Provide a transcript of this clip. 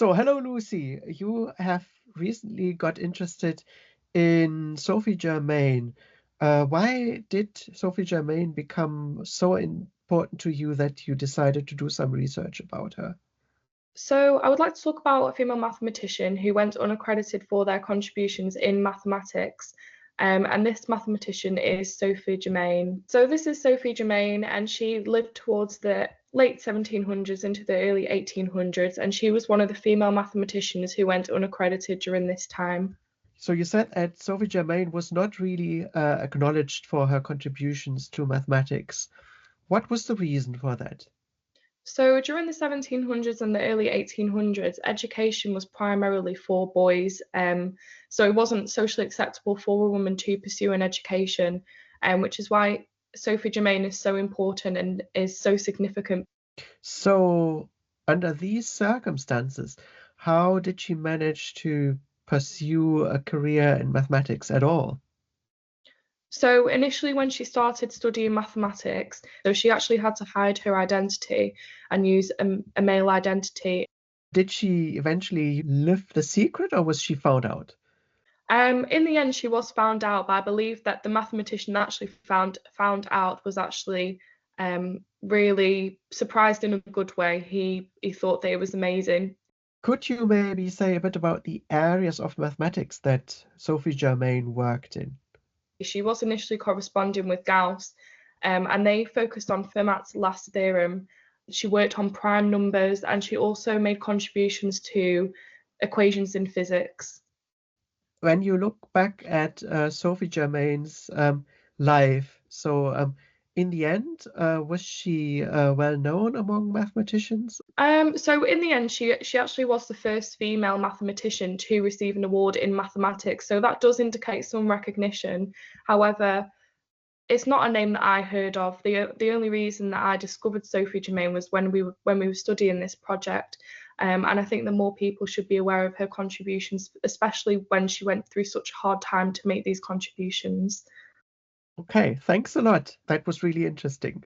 So, hello, Lucy. You have recently got interested in Sophie Germain. Why did Sophie Germain become so important to you that you decided to do some research about her? So, I would like to talk about a female mathematician who went unaccredited for their contributions in mathematics. And this mathematician is Sophie Germain. So, this is Sophie Germain, and she lived towards the late 1700s into the early 1800s. And she was one of the female mathematicians who went unaccredited during this time. So, you said that Sophie Germain was not really acknowledged for her contributions to mathematics. What was the reason for that? So during the 1700s and the early 1800s, education was primarily for boys. So it wasn't socially acceptable for a woman to pursue an education, which is why Sophie Germain is so important and is so significant. So, under these circumstances, how did she manage to pursue a career in mathematics at all? So initially, when she started studying mathematics, so she actually had to hide her identity and use a male identity. Did she eventually live the secret or was she found out? In the end, she was found out, but I believe that the mathematician that actually found out was actually really surprised in a good way. He thought that it was amazing. Could you maybe say a bit about the areas of mathematics that Sophie Germain worked in? She was initially corresponding with Gauss, and they focused on Fermat's last theorem. She worked on prime numbers, and she also made contributions to equations in physics. When you look back at Sophie Germain's life, in the end, was she well known among mathematicians? So in the end, she actually was the first female mathematician to receive an award in mathematics. So that does indicate some recognition. However, it's not a name that I heard of. The only reason that I discovered Sophie Germain was when we were studying this project. And I think that more people should be aware of her contributions, especially when she went through such a hard time to make these contributions. Okay, thanks a lot. That was really interesting.